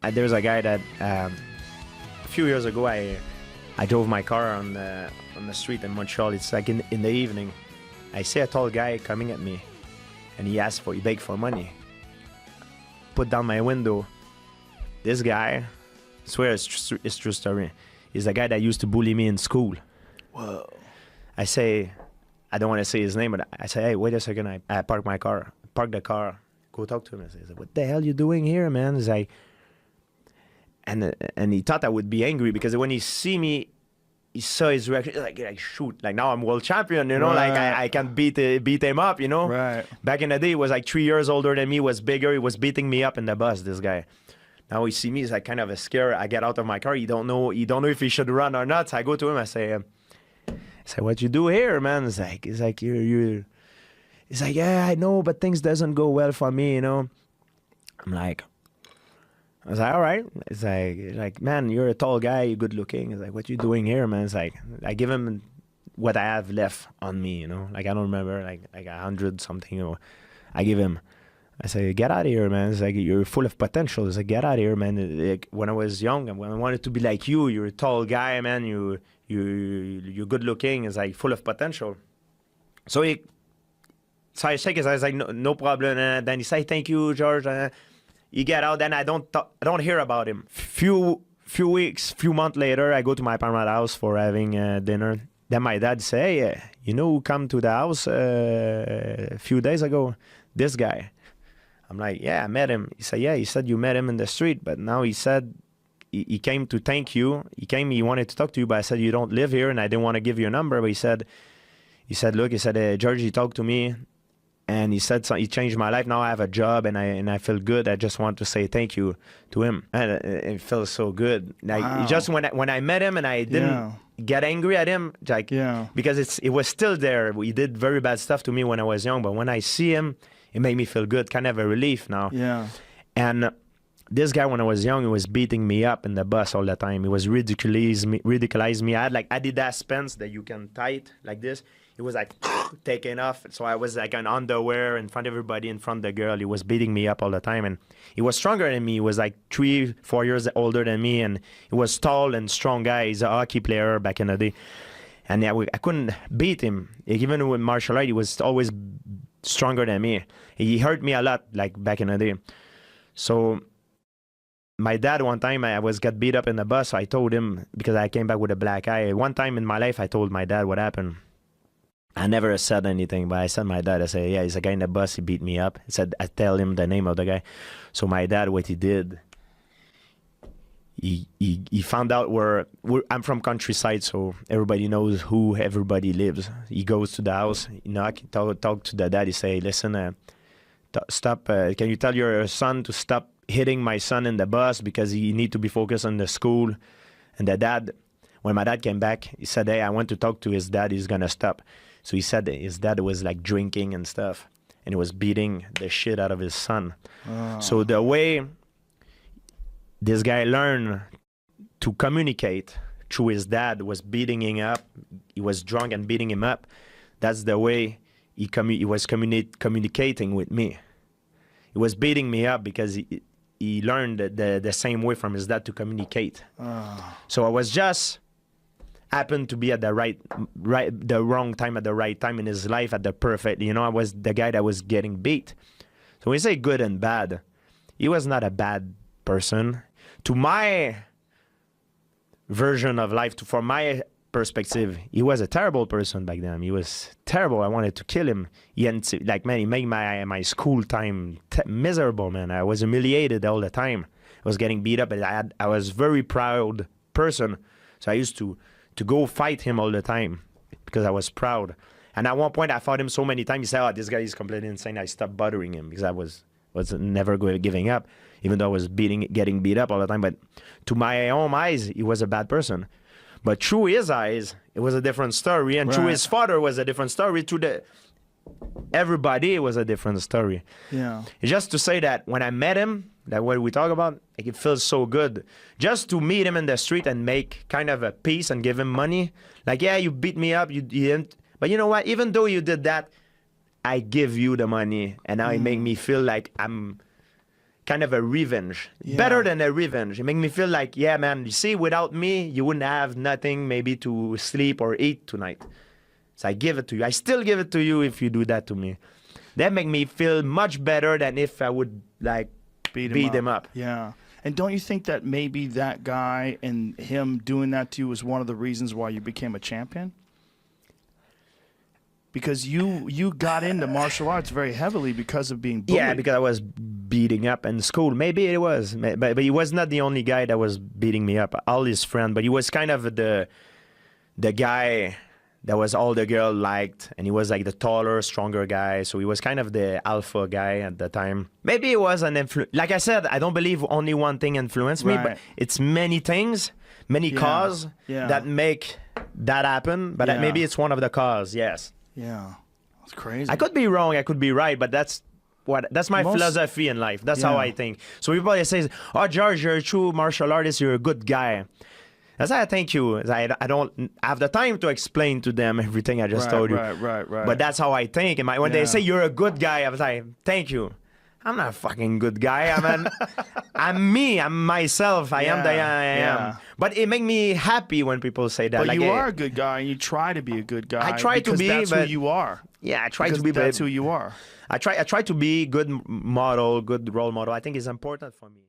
There's a guy that a few years ago I drove my car on the street in Montreal. It's like in the evening. I see a tall guy coming at me, and he begged for money. Put down my window. This guy, I swear it's true story. He's a guy that used to bully me in school. Whoa. I say, I don't want to say his name, but I say, hey, wait a second. I park my car. Park the car. Go talk to him. I say, what the hell you doing here, man? He's like, and he thought I would be angry because when he see me, he saw his reaction, like shoot, like now I'm world champion, you know, right. like I can beat him up, you know. Right. Back in the day, he was like 3 years older than me, was bigger, he was beating me up in the bus, this guy. Now he see me, he's like kind of a scare. I get out of my car, he don't know if he should run or not. So I go to him, I say, what you do here, man? He's like, he's like, yeah, I know, but things doesn't go well for me, you know. I was like, all right. It's like, man, you're a tall guy, you're good looking. It's like, what you doing here, man? It's like, I give him what I have left on me, you know? Like, I don't remember, like 100 something, you know? I give him, I say, get out of here, man. It's like, you're full of potential. It's like, get out of here, man. Like, when I was young, when I wanted to be like you're a tall guy, man. You're good looking. It's like, full of potential. So I shake his eyes, like, no problem. And then he say, thank you, George. You get out, then I don't hear about him. Few months later, I go to my parents' house for having dinner. Then my dad say, hey, you know who come to the house a few days ago? This guy. I'm like, yeah, I met him. He said, yeah, he said you met him in the street, but now he said he came to thank you. He wanted to talk to you, but I said you don't live here, and I didn't want to give you a number. But he said, look, George, he talked to me. And he said he changed my life. Now I have a job and I feel good. I just want to say thank you to him. And it feels so good. Like, wow. Just when I met him and I didn't get angry at him, like, because it was still there. He did very bad stuff to me when I was young, but when I see him, it made me feel good, kind of a relief now. Yeah. And this guy, when I was young, he was beating me up in the bus all the time. He was ridiculizing me. I had like Adidas pants that you can tie it like this. It was like taking off. So I was like an underwear in front of everybody, in front of the girl. He was beating me up all the time. And he was stronger than me. He was like 3-4 years older than me. And he was tall and strong guy. He's a hockey player back in the day. And yeah, I couldn't beat him. Even with martial art, he was always stronger than me. He hurt me a lot, like back in the day. So my dad, one time, I got beat up in the bus. So I told him, because I came back with a black eye. One time in my life, I told my dad what happened. I never said anything, but I said my dad, I said, yeah, he's a guy in the bus, he beat me up. I said, I tell him the name of the guy. So my dad, what he did, he found out I'm from countryside, so everybody knows who everybody lives. He goes to the house, talk to the dad, he say, listen, stop, can you tell your son to stop hitting my son in the bus because he need to be focused on the school. And the dad, when my dad came back, he said, hey, I went to talk to his dad, he's gonna stop. So he said his dad was like drinking and stuff, and he was beating the shit out of his son. Oh. So the way this guy learned to communicate through his dad was beating him up. He was drunk and beating him up. That's the way he was communicating with me. He was beating me up because he learned the same way from his dad to communicate. Oh. So I was just happened to be at the wrong time at the right time in his life at the perfect, I was the guy that was getting beat. So when you say good and bad, he was not a bad person. To my version of life, from my perspective, he was a terrible person back then. He was terrible. I wanted to kill him. He made my school time miserable, man. I was humiliated all the time. I was getting beat up, and I was a very proud person. So I used to go fight him all the time because I was proud. And at one point, I fought him so many times. He said, oh, this guy is completely insane. I stopped bothering him because I was never giving up, even though I was getting beat up all the time. But to my own eyes, he was a bad person. But through his eyes, it was a different story. And through his father, was a different story. Everybody was a different story. Yeah. It's just to say that when I met him, that what we talk about, like, it feels so good. Just to meet him in the street and make kind of a peace and give him money. Like, yeah, you beat me up, you didn't. But you know what? Even though you did that, I give you the money. And now it make me feel like I'm kind of a revenge. Yeah. Better than a revenge. It made me feel like, yeah, man, you see, without me, you wouldn't have nothing maybe to sleep or eat tonight. So I give it to you. I still give it to you if you do that to me. That make me feel much better than if I would like beat him up. Yeah. And don't you think that maybe that guy and him doing that to you was one of the reasons why you became a champion? Because you got into martial arts very heavily because of being bullied. Yeah, because I was beating up in school. Maybe it was. But he was not the only guy that was beating me up. All his friends. But he was kind of the guy that was all the girl liked. And he was like the taller, stronger guy. So he was kind of the alpha guy at the time. Maybe it was an influence. Like I said, I don't believe only one thing influenced me. But it's many things, many causes that make that happen. But maybe it's one of the causes, yes. Yeah, that's crazy. I could be wrong, I could be right, but that's my philosophy in life. That's how I think. So everybody says, "Oh, George, you're a true martial artist. You're a good guy." That's why I thank you. I don't have the time to explain to them everything I just told you. Right. But that's how I think. And when they say you're a good guy, I was like, "Thank you." I'm not a fucking good guy. I'm me. I'm myself. I am the I am. But it makes me happy when people say that. But like, you are a good guy, and you try to be a good guy. I try to be, that's but who you are. Yeah, I try to be. That's who you are. I try to be good model, good role model. I think it's important for me.